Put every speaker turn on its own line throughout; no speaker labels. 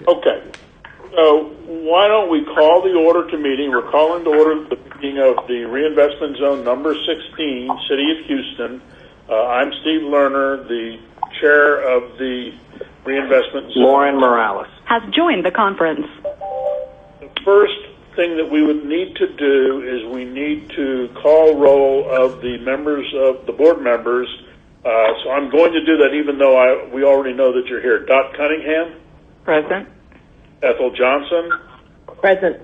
Okay. So why don't we call the order to meeting? We're calling to order the meeting of the Reinvestment Zone number 16, City of Houston. I'm Steve Lerner, the chair of the Reinvestment Zone.
Lauren Morales
has joined the conference.
The first thing that we would need to do is we need to call roll of the members of the board members. So I'm going to do that even though we already know that you're here. Dot Cunningham?
Present.
Ethel Johnson?
Present.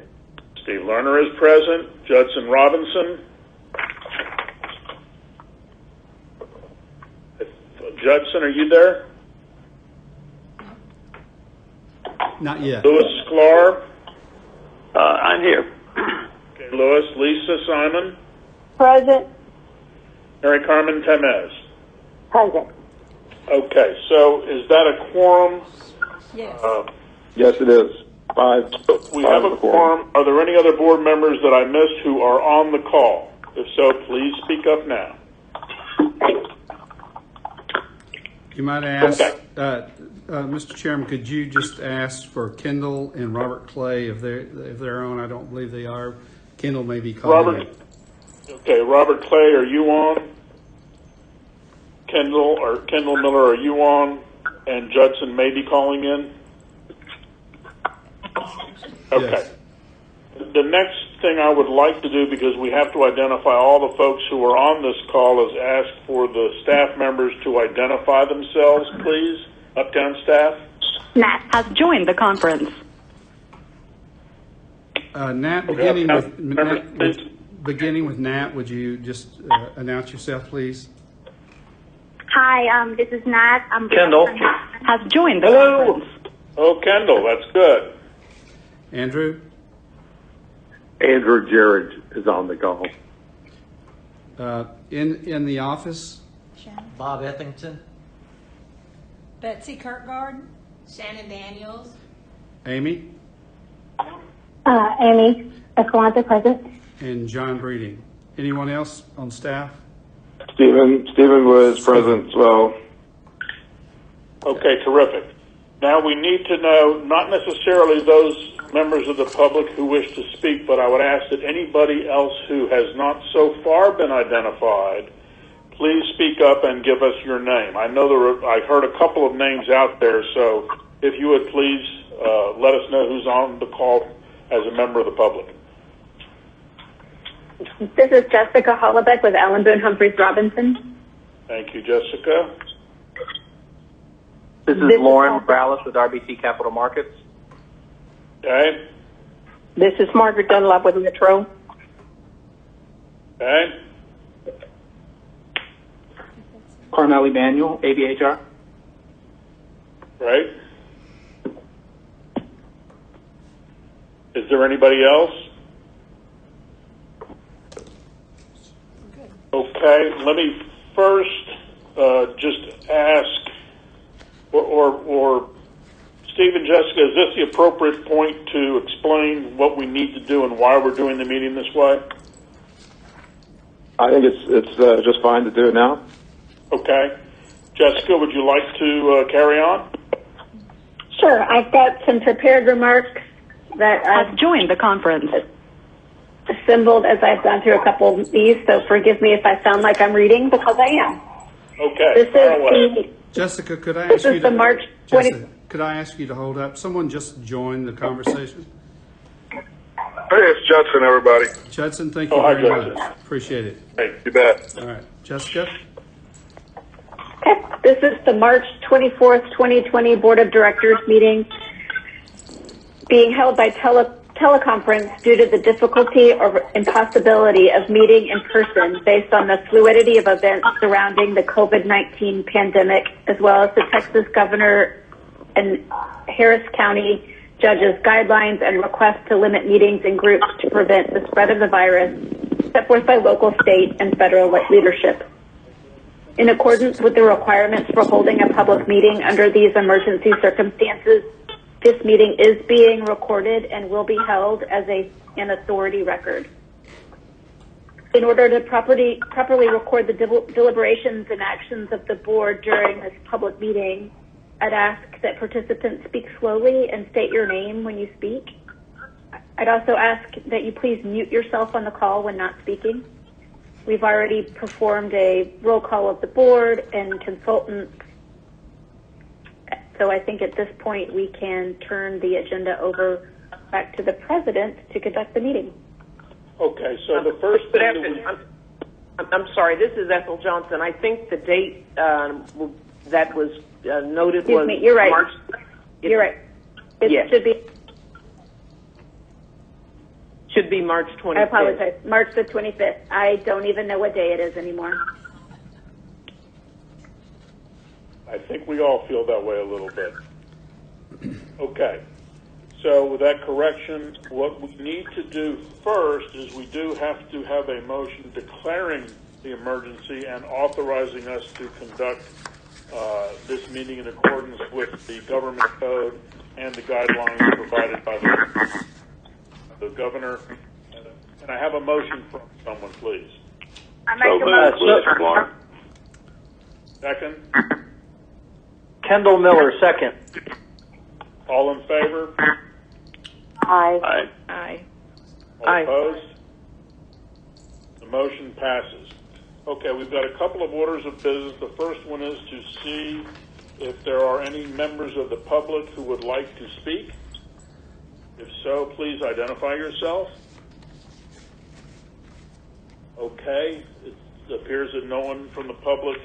Steve Lerner is present. Judson Robinson? Judson, are you there?
Not yet.
Louis Sklar?
I'm here.
Okay, Louis. Lisa Simon?
Present.
Mary Carmen Temez?
Present.
Okay, so is that a quorum?
Yes.
Yes, it is. Five.
We have a quorum. Are there any other board members that I missed who are on the call? If so, please speak up now.
You might ask,
Okay.
Mr. Chairman, could you just ask for Kendall and Robert Clay if they're on? I don't believe they are. Kendall may be calling in.
Okay, Robert Clay, are you on? Kendall Miller, are you on? And Judson may be calling in? Okay.
Yes.
The next thing I would like to do, because we have to identify all the folks who are on this call, is ask for the staff members to identify themselves, please. Uptown staff.
Nat has joined the conference.
Nat, beginning with Nat, would you just announce yourself, please?
Hi, this is Nat. I'm
Kendall.
Has joined the conference.
Oh, Kendall, that's good.
Andrew?
Andrew Jared is on the call.
In the office?
Bob Ethington.
Betsy Kirkgard.
Shannon Daniels.
Amy?
Amy Escalante, present.
And John Breeding. Anyone else on staff?
Stephen was present as well.
Okay, terrific. Now we need to know, not necessarily those members of the public who wish to speak, but I would ask that anybody else who has not so far been identified, please speak up and give us your name. I know I heard a couple of names out there, so if you would please let us know who's on the call as a member of the public.
This is Jessica Hollebeck with Allen Boone Humphreys Robinson.
Thank you, Jessica.
This is Lauren Morales with RBC Capital Markets.
Okay.
This is Margaret Dunlap with Metro.
Okay.
Carmel Emanuel, ABHR.
Right. Is there anybody else? Okay, let me first just ask, or Steve and Jessica, is this the appropriate point to explain what we need to do and why we're doing the meeting this way?
I think it's just fine to do it now.
Okay. Jessica, would you like to carry on?
Sure, I've got some prepared remarks that
Has joined the conference.
assembled as I've gone through a couple of these, so forgive me if I sound like I'm reading because I am.
Okay.
This is
Jessica, could I
This
ask you
is the March 20
Jessica, could I ask you to hold up? Someone just joined the conversation.
Hey, it's Judson, everybody.
Judson, thank you
hi,
very
Judson.
much. Appreciate it.
Hey,
You bet.
All right. Jessica?
Okay. This is the March 24th, 2020 Board of Directors meeting being held by teleconference due to the difficulty or impossibility of meeting in person based on the fluidity of events surrounding the COVID-19 pandemic, as well as the Texas governor and Harris County judges' guidelines and requests to limit meetings in groups to prevent the spread of the virus set forth by local, state, and federal leadership. In accordance with the requirements for holding a public meeting under these emergency circumstances, this meeting is being recorded and will be held as an authority record. In order to properly record the deliberations and actions of the board during this public meeting, I'd ask that participants speak slowly and state your name when you speak. I'd also ask that you please mute yourself on the call when not speaking. We've already performed a roll call of the board and consultants. So I think at this point we can turn the agenda over back to the president to conduct the meeting.
Okay, so the first
Good
thing
afternoon. I'm sorry, this is Ethel Johnson. I think the date that was noted
Excuse
was
me, you're right.
March.
You're right. It
Yes. should be March 25th.
I apologize. March the 25th. I don't even know what day it is anymore.
I think we all feel that way a little bit. Okay. So with that correction, what we need to do first is we do have to have a motion declaring the emergency and authorizing us to conduct this meeting in accordance with the government code and the guidelines provided by the governor. Can I have a motion from someone, please?
I make a motion.
Second?
Kendall Miller, second.
All in favor?
Aye.
Aye.
All opposed? The motion passes. Okay, we've got a couple of orders of business. The first one is to see if there are any members of the public who would like to speak. If so, please identify yourself. Okay, it appears that no one from the public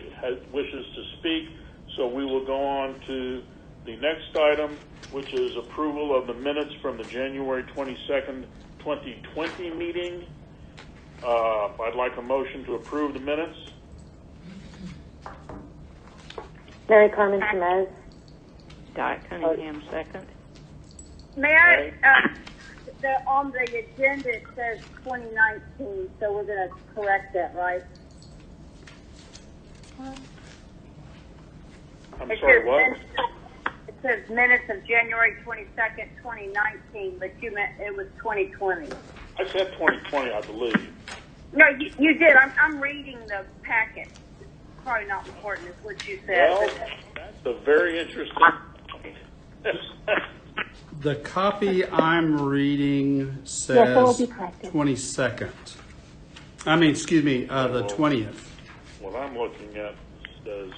wishes to speak, so we will go on to the next item, which is approval of the minutes from the January 22nd, 2020 meeting. I'd like a motion to approve the minutes.
Mary Carmen Tamez.
Di Cunningham, second.
May I, on the agenda it says 2019, so we're going to correct that, right?
I'm sorry, what?
It says minutes of January 22nd, 2019, but you meant it was 2020.
I said 2020, I believe.
No, you did. I'm reading the packet. It's probably not important, is what you said.
Well, that's a very interesting point.
The copy I'm reading says 22nd. I mean, excuse me, the 20th.
What I'm looking at says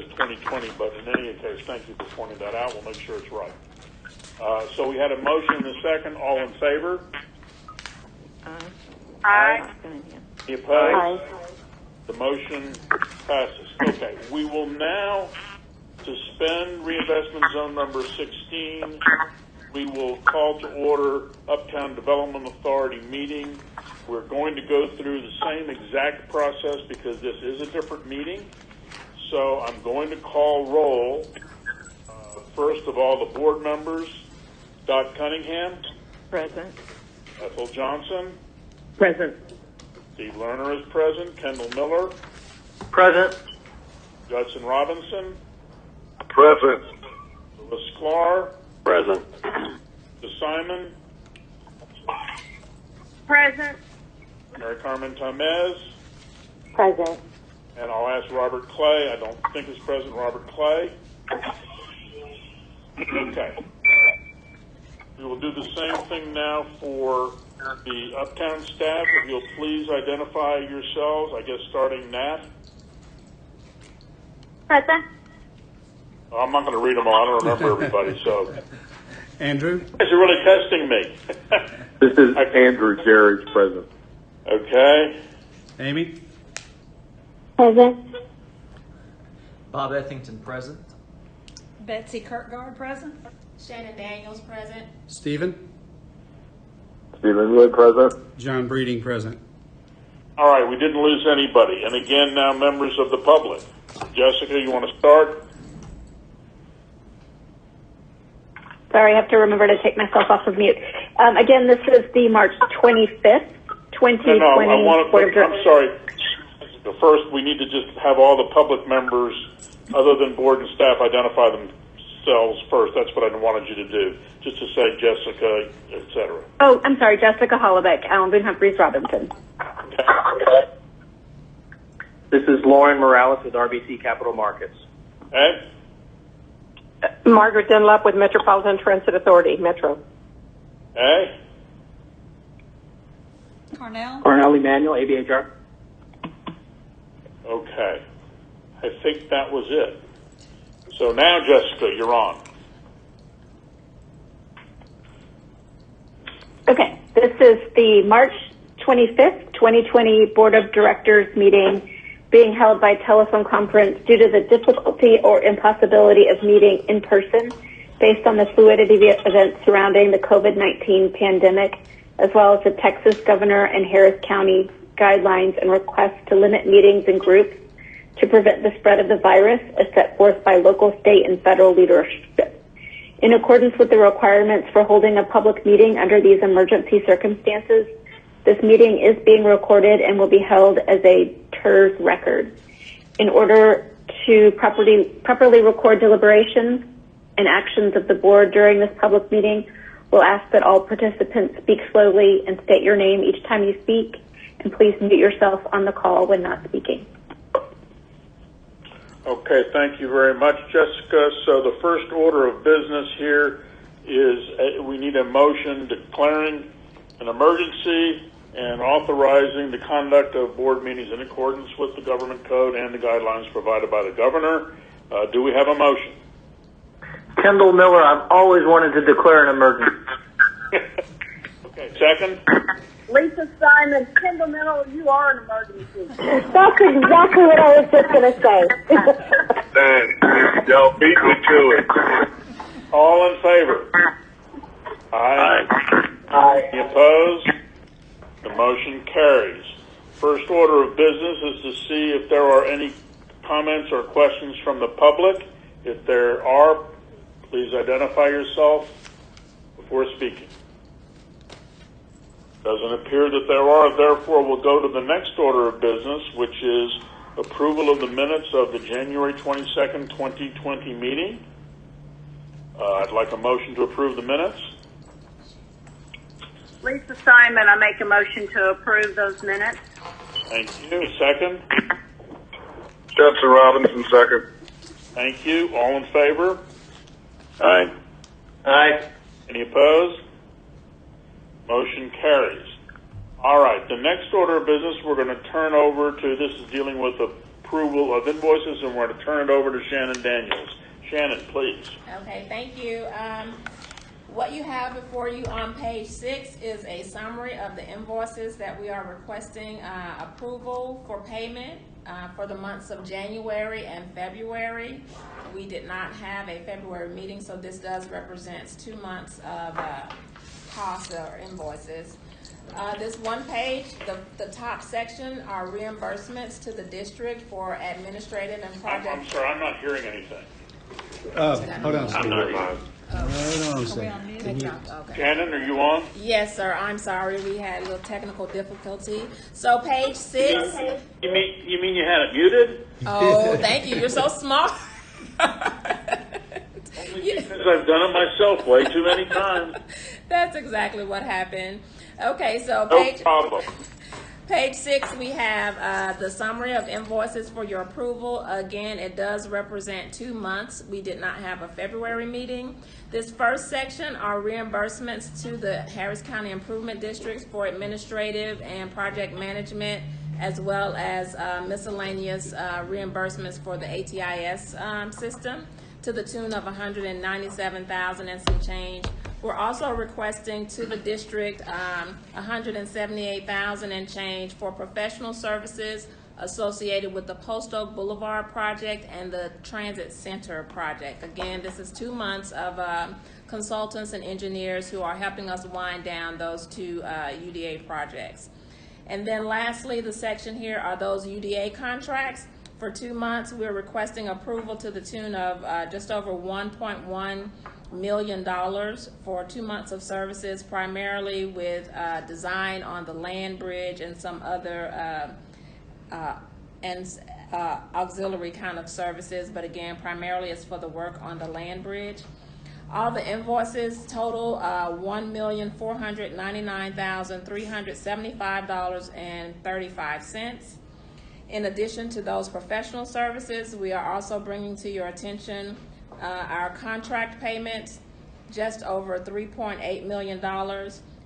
2020, but in any case, thank you for pointing that out. We'll make sure it's right. So we had a motion and a second. All in favor?
Aye.
Any opposed? The motion passes. Okay, we will now suspend reinvestment zone number 16. We will call to order Uptown Development Authority meeting. We're going to go through the same exact process because this is a different meeting. So I'm going to call roll. First of all, the board members. Dot Cunningham.
Present.
Ethel Johnson.
Present.
Steve Lerner is present. Kendall Miller.
Present.
Judson Robinson.
Present.
Louis Sklar.
Present.
Simon.
Present.
Mary Carmen Tamez.
Present.
And I'll ask Robert Clay. I don't think is present. Robert Clay. Okay. We will do the same thing now for the Uptown staff. If you'll please identify yourselves, I guess starting Nat.
Present.
I'm not going to read them all. I don't remember everybody. So,
Andrew?
you guys are really testing me.
This is Andrew Jerry's present.
Okay.
Amy?
Present.
Bob Ethington, present.
Betsy Kirkgard, present.
Shannon Daniels, present.
Stephen?
Stephen Wood, present.
John Breeding, present.
All right. We didn't lose anybody. And again, now members of the public. Jessica, you want to start?
Sorry, I have to remember to take myself off of mute. Again, this is the March 25th, 2020 Board of Directors.
I'm sorry. First, we need to just have all the public members, other than board and staff, identify themselves first. That's what I wanted you to do, just to say Jessica, etc.
Oh, I'm sorry, Jessica Hollabeck, Alan Boone Humphreys Robinson.
Okay.
This is Lauren Morales with RBC Capital Markets.
Ed?
Margaret Dunlap with Metropolitan Transit Authority, Metro.
Ed?
Cornell?
Cornell Emanuel, ABHR.
Okay. I think that was it. So now, Jessica, you're on.
Okay, this is the March 25th, 2020 Board of Directors meeting being held by telephone conference due to the difficulty or impossibility of meeting in person based on the fluidity of events surrounding the COVID-19 pandemic, as well as the Texas governor and Harris County guidelines and requests to limit meetings in groups to prevent the spread of the virus as set forth by local, state, and federal leadership. In accordance with the requirements for holding a public meeting under these emergency circumstances, this meeting is being recorded and will be held as a TIRZ record. In order to properly record deliberations and actions of the board during this public meeting, we'll ask that all participants speak slowly and state your name each time you speak, and please mute yourself on the call when not speaking.
Okay, thank you very much, Jessica. So the first order of business here is we need a motion declaring an emergency and authorizing the conduct of board meetings in accordance with the government code and the guidelines provided by the governor. Do we have a motion?
Kendall Miller, I've always wanted to declare an emergency.
Okay, second?
Lisa Simon, Kendall Miller, you are an emergency.
That's exactly what I was just going to say.
Dang, y'all beat me to it.
All in favor? Aye.
Aye.
Any opposed? The motion carries. First order of business is to see if there are any comments or questions from the public. If there are, please identify yourself before speaking. Doesn't appear that there are, therefore we'll go to the next order of business, which is approval of the minutes of the January 22nd, 2020 meeting. I'd like a motion to approve the minutes.
Lisa Simon, I make a motion to approve those minutes.
Thank you. Second?
Judson Robinson, second.
Thank you. All in favor?
Aye.
Aye.
Any opposed? Motion carries. All right, the next order of business we're going to turn over to, this is dealing with approval of invoices, and we're going to turn it over to Shannon Daniels. Shannon, please.
Okay, thank you. What you have before you on page 6 is a summary of the invoices that we are requesting approval for payment for the months of January and February. We did not have a February meeting, so this does represent 2 months of costs or invoices. This one page, the top section are reimbursements to the district for administrative and project.
I'm sorry, I'm not hearing anything.
Hold on a second. Hold on a second.
Okay.
Shannon, are you on?
Yes, sir. I'm sorry. We had a little technical difficulty. So page 6.
You mean you had it muted?
Oh, thank you. You're so smart.
Only because I've done it myself way too many times.
That's exactly what happened. Okay, so
No problem.
Page 6, we have the summary of invoices for your approval. Again, it does represent 2 months. We did not have a February meeting. This first section are reimbursements to the Harris County Improvement Districts for administrative and project management, as well as miscellaneous reimbursements for the ATIS system to the tune of $197,000 and some change. We're also requesting to the district $178,000 and change for professional services associated with the Post Oak Boulevard project and the Transit Center project. Again, this is 2 months of consultants and engineers who are helping us wind down those two UDA projects. And then lastly, the section here are those UDA contracts. For 2 months, we're requesting approval to the tune of just over $1.1 million for 2 months of services, primarily with design on the land bridge and some other auxiliary kind of services, but again, primarily it's for the work on the land bridge. All the invoices total $1,499,375.35. In addition to those professional services, we are also bringing to your attention our contract payments, just over $3.8 million.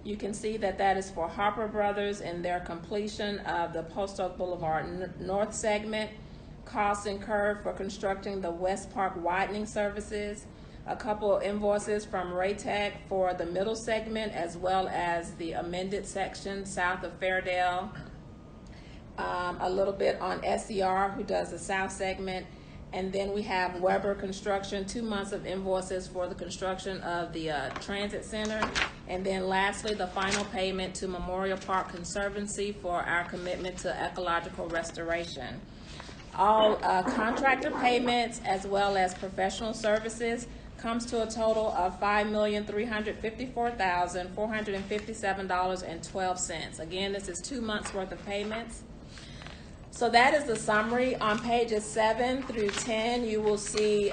You can see that that is for Harper Brothers and their completion of the Post Oak Boulevard North segment, costs incurred for constructing the West Park widening services, a couple of invoices from Raytech for the middle segment, as well as the amended section south of Fairdale, a little bit on SER, who does the south segment, and then we have Weber Construction, 2 months of invoices for the construction of the transit center. And then lastly, the final payment to Memorial Park Conservancy for our commitment to ecological restoration. All contractor payments as well as professional services comes to a total of $5,354,457.12. Again, this is 2 months worth of payments. So that is the summary. On pages 7 through 10, you will see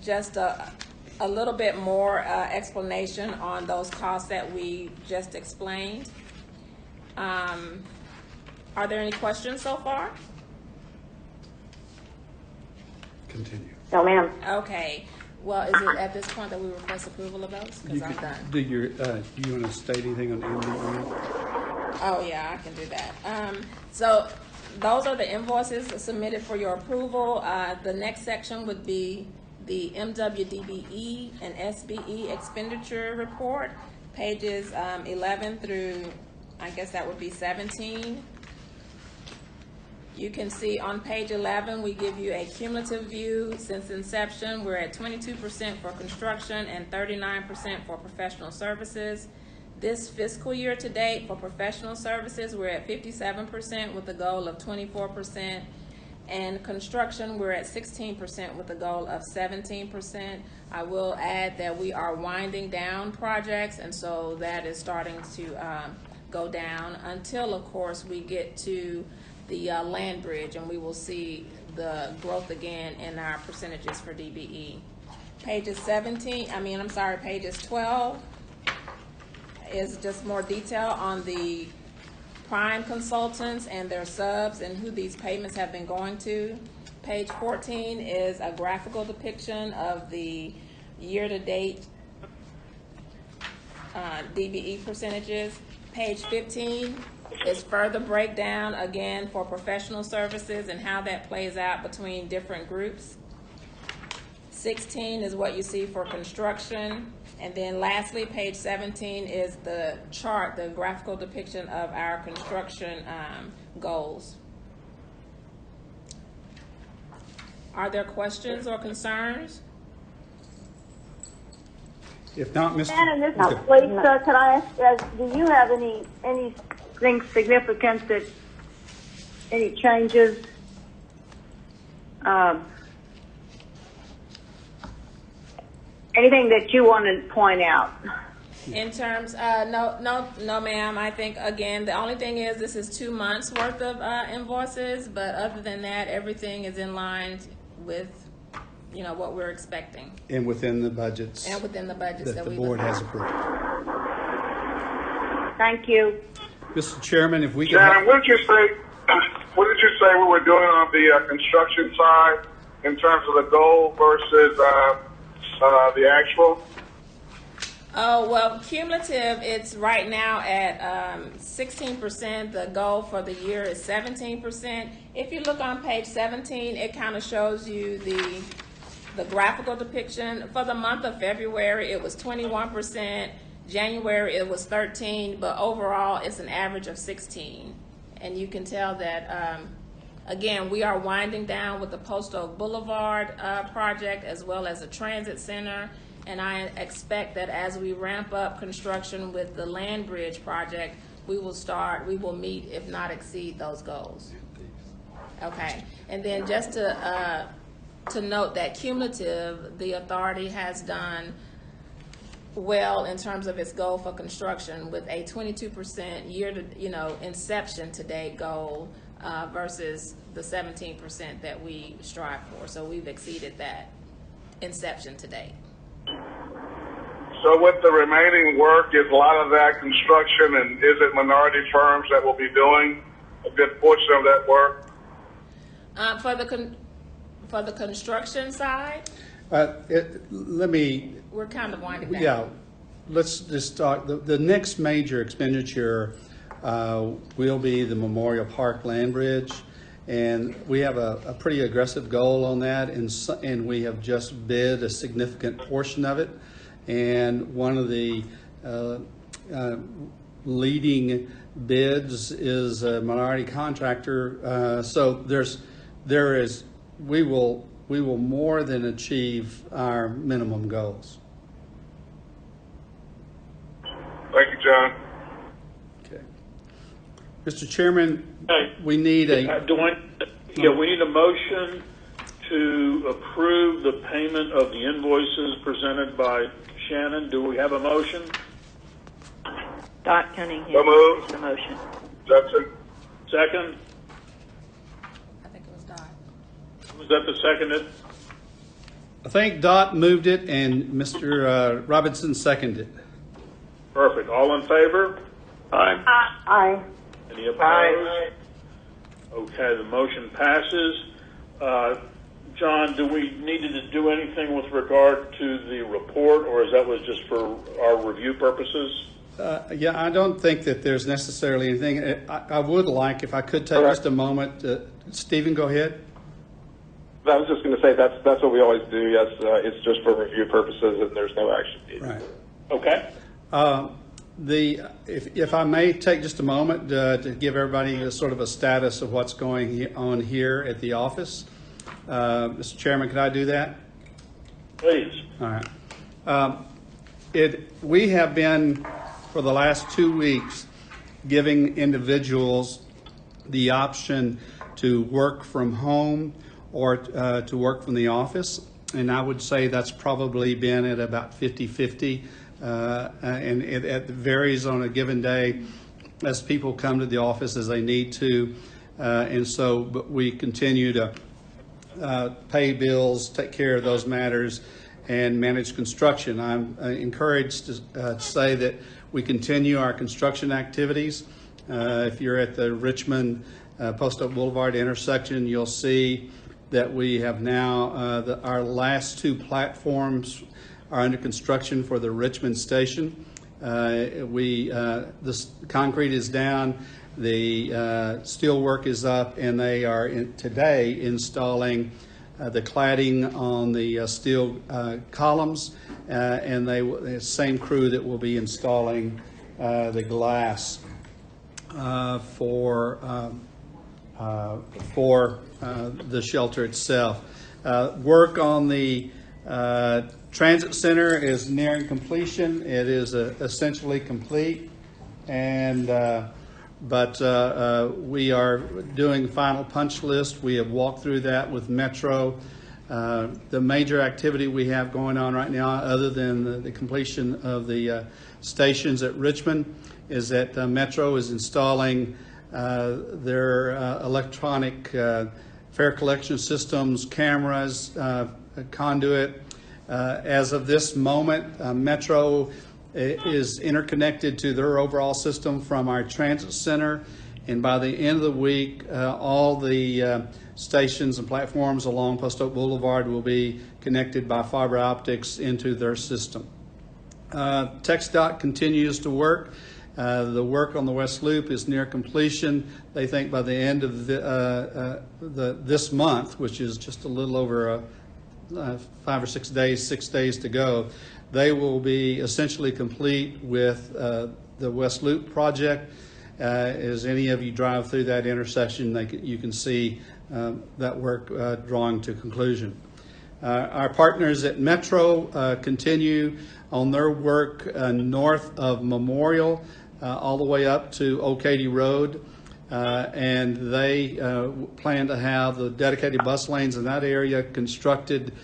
just a little bit more explanation on those costs that we just explained. Are there any questions so far?
Continue.
No, ma'am.
Okay. Well, is it at this point that we request approval of those? Because I'm done.
Do you want to state anything on MDE?
Oh, yeah, I can do that. So those are the invoices submitted for your approval. The next section would be the MWDBE and SBE expenditure report, pages 11 through, I guess that would be 17. You can see on page 11, we give you a cumulative view since inception. We're at 22% for construction and 39% for professional services. This fiscal year to date for professional services, we're at 57% with a goal of 24%. And construction, we're at 16% with a goal of 17%. I will add that we are winding down projects, and so that is starting to go down until, of course, we get to the land bridge, and we will see the growth again in our percentages for DBE. Pages 12 is just more detail on the prime consultants and their subs and who these payments have been going to. Page 14 is a graphical depiction of the year-to-date DBE percentages. Page 15 is further breakdown again for professional services and how that plays out between different groups. 16 is what you see for construction. And then lastly, page 17 is the chart, the graphical depiction of our construction goals. Are there questions or concerns?
If not, Mr.
Shannon, this is Lisa. Can I ask, do you have anything significant that, any changes? Anything that you want to point out?
In terms, no, ma'am. I think, again, the only thing is this is 2 months worth of invoices, but other than that, everything is in line with, what we're expecting.
And within the budgets.
And within the budgets
that the board has approved.
Thank you.
Mr. Chairman, if we could...
Shannon, what did you say we were doing on the construction side in terms of the goal versus the actual?
Oh, well, cumulative, it's right now at 16%. The goal for the year is 17%. If you look on page 17, it kind of shows you the graphical depiction. For the month of February, it was 21%. January, it was 13%, but overall, it's an average of 16%. And you can tell that, again, we are winding down with the Post Oak Boulevard project as well as a transit center. And I expect that as we ramp up construction with the land bridge project, we will meet, if not exceed, those goals. Okay. And then just to note that cumulative, the authority has done well in terms of its goal for construction with a 22% inception to date goal versus the 17% that we strive for. So we've exceeded that inception to date.
So with the remaining work, is a lot of that construction, and is it minority firms that will be doing a good portion of that work?
For the construction side,
Let me,
we're kind of winding down.
yeah, let's just talk. The next major expenditure will be the Memorial Park Land Bridge. And we have a pretty aggressive goal on that, and we have just bid a significant portion of it. And one of the leading bids is a minority contractor. So we will more than achieve our minimum goals.
Thank you, John.
Okay, Mr. Chairman,
Hey,
we need
we need a motion to approve the payment of the invoices presented by Shannon. Do we have a motion?
Dot Cunningham
So moved.
makes the motion.
Judson.
Second?
I think it was Dot.
Was that the seconded?
I think Dot moved it and Mr. Robinson seconded it.
Perfect. All in favor?
Aye.
Aye.
Any opposed? Okay, the motion passes. John, do we need to do anything with regard to the report, or is that was just for our review purposes?
Yeah, I don't think that there's necessarily anything. I would like, if I could take just a moment. Stephen, go ahead.
I was just going to say that's what we always do. Yes, it's just for review purposes, and there's no action needed.
Right.
Okay.
If I may take just a moment to give everybody a sort of a status of what's going on here at the office. Mr. Chairman, could I do that?
Please.
All right. We have been, for the last 2 weeks, giving individuals the option to work from home or to work from the office. And I would say that's probably been at about 50-50. And it varies on a given day as people come to the office as they need to. But we continue to pay bills, take care of those matters, and manage construction. I'm encouraged to say that we continue our construction activities. If you're at the Richmond Post Oak Boulevard intersection, you'll see that we have now our last 2 platforms are under construction for the Richmond station. The concrete is down, the steel work is up, and they are today installing the cladding on the steel columns, and the same crew that will be installing the glass for the shelter itself. Work on the Transit Center is nearing completion. It is essentially complete, and but we are doing final punch list. We have walked through that with Metro. The major activity we have going on right now, other than the completion of the stations at Richmond, is that Metro is installing their electronic fare collection systems, cameras, conduit. As of this moment, Metro is interconnected to their overall system from our transit center, and by the end of the week, all the stations and platforms along Post Oak Boulevard will be connected by fiber optics into their system. TxDOT continues to work. The work on the West Loop is near completion. They think by the end of this month, which is just a little over 5 or 6 days, 6 days to go, they will be essentially complete with the West Loop project. As any of you drive through that intersection, you can see that work drawing to conclusion. Our partners at Metro continue on their work north of Memorial all the way up to Old Katy Road. And they plan to have the dedicated bus lanes in that area constructed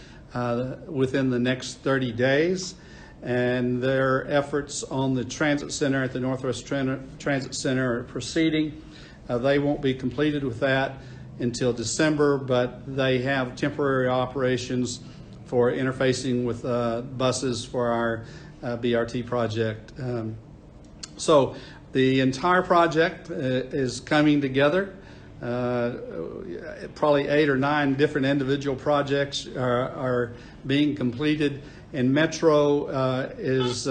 within the next 30 days. And their efforts on the transit center at the Northwest Transit Center are proceeding. They won't be completed with that until December, but they have temporary operations for interfacing with buses for our BRT project. So the entire project is coming together. probably 8 or 9 different individual projects are being completed, and Metro is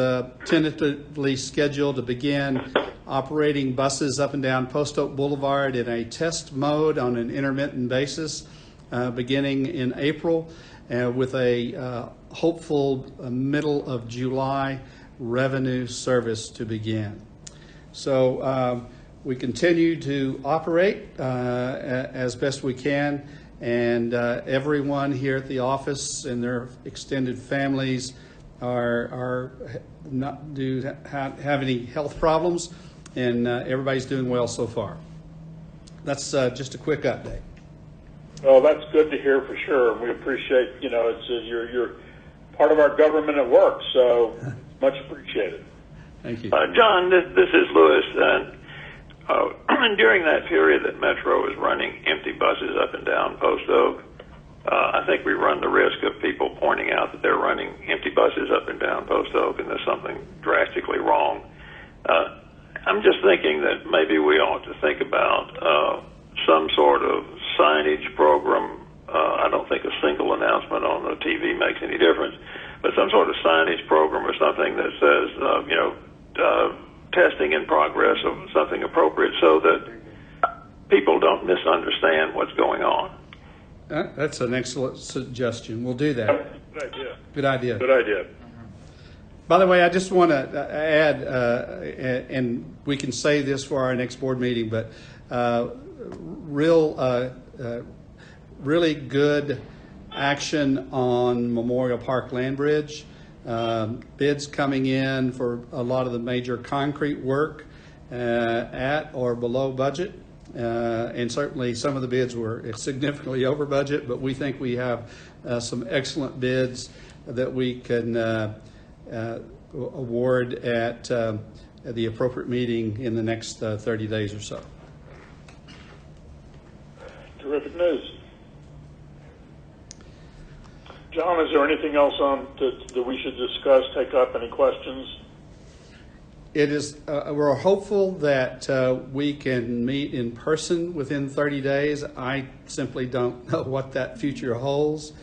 tentatively scheduled to begin operating buses up and down Post Oak Boulevard in a test mode on an intermittent basis beginning in April, with a hopeful middle of July revenue service to begin. So we continue to operate as best we can, and everyone here at the office and their extended families are not have any health problems, and everybody's doing well so far. That's just a quick update.
Well, that's good to hear for sure. We appreciate, it's you're part of our government at work, so much appreciated.
Thank you.
John, this is Lewis. During that period that Metro is running empty buses up and down Post Oak, I think we run the risk of people pointing out that they're running empty buses up and down Post Oak and there's something drastically wrong. I'm just thinking that maybe we ought to think about some sort of signage program. I don't think a single announcement on the TV makes any difference, but some sort of signage program or something that says, testing in progress of something appropriate, so that people don't misunderstand what's going on.
That's an excellent suggestion. We'll do that.
Good idea.
Good idea.
Good idea.
By the way, I just want to add, and we can say this for our next board meeting, but really good action on Memorial Park Land Bridge. Bids coming in for a lot of the major concrete work at or below budget. And certainly some of the bids were significantly over budget, but we think we have some excellent bids that we can award at the appropriate meeting in the next 30 days or so.
Terrific news. John, is there anything else that we should discuss, take up, any questions?
It is. We're hopeful that we can meet in person within 30 days. I simply don't know what that future holds,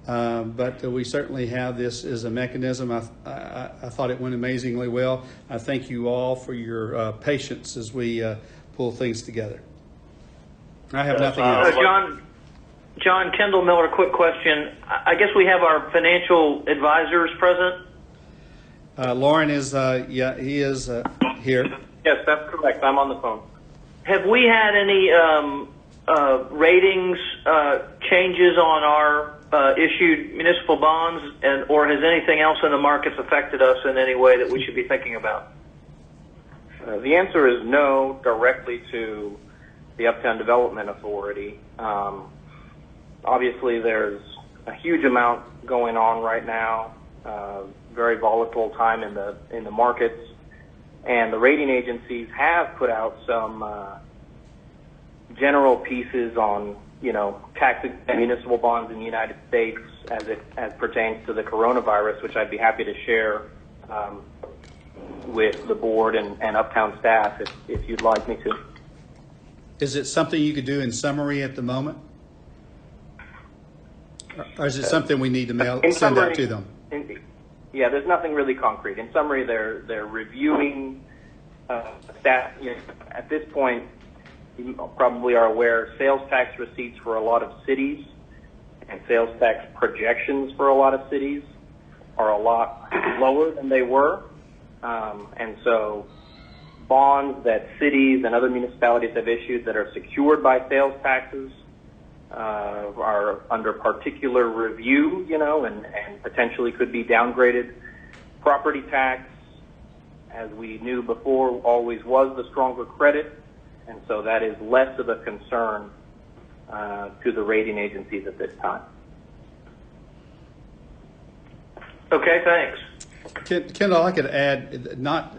but we certainly have this as a mechanism. I thought it went amazingly well. I thank you all for your patience as we pull things together. I have nothing else.
John, Kendall Miller, quick question. I guess we have our financial advisors present.
Lauren is, he is here.
Yes, that's correct. I'm on the phone. Have we had any ratings changes on our issued municipal bonds, or has anything else in the markets affected us in any way that we should be thinking about?
The answer is no, directly to the Uptown Development Authority. Obviously, there's a huge amount going on right now. Very volatile time in the markets, and the rating agencies have put out some general pieces on tax municipal bonds in the United States as pertains to the coronavirus, which I'd be happy to share with the board and Uptown staff if you'd like me to.
Is it something you could do in summary at the moment? Or is it something we need to send out to them?
Yeah, there's nothing really concrete. In summary, they're reviewing stat. At this point, you probably are aware, sales tax receipts for a lot of cities and sales tax projections for a lot of cities are a lot lower than they were. And so bonds that cities and other municipalities have issued that are secured by sales taxes are under particular review, and potentially could be downgraded. Property tax, as we knew before, always was the stronger credit, and so that is less of a concern to the rating agencies at this time.
Okay, thanks.
Kendall, I could add, not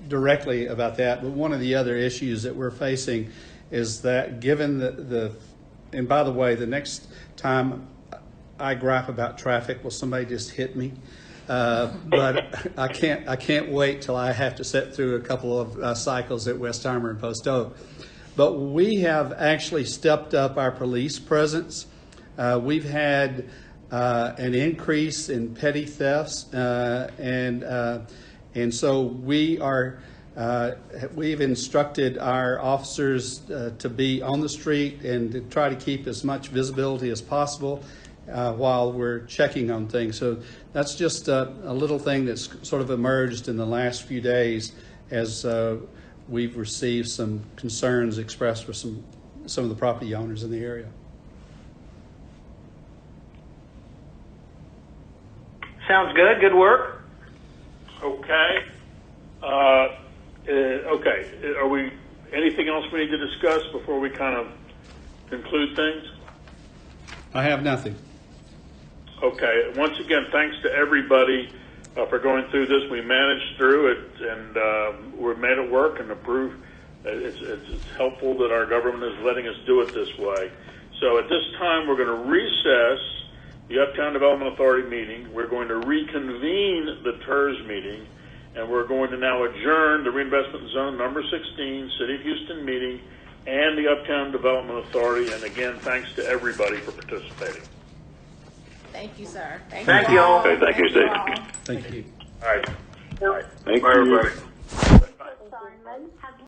directly about that, but one of the other issues that we're facing is that given and by the way, the next time I gripe about traffic, will somebody just hit me? But I can't wait till I have to sit through a couple of cycles at Westheimer and Post Oak. but we have actually stepped up our police presence. We've had an increase in petty thefts, and so we are. We've instructed our officers to be on the street and to try to keep as much visibility as possible while we're checking on things. So that's just a little thing that's sort of emerged in the last few days as we've received some concerns expressed for some of the property owners in the area.
Sounds good. Good work.
Okay. Okay. Are we? Anything else we need to discuss before we kind of conclude things?
I have nothing.
Okay. Once again, thanks to everybody for going through this. We managed through it, and we made it work and approved. It's helpful that our government is letting us do it this way. So at this time, we're going to recess the Uptown Development Authority meeting. We're going to reconvene the TIRZ meeting. And we're going to now adjourn the Reinvestment Zone number 16 City of Houston meeting and the Uptown Development Authority. And again, thanks to everybody for participating.
Thank you, sir.
Thank you all.
Okay, thank you, Steve.
Thank you.
All right.
Thank
Bye,
you.
everybody.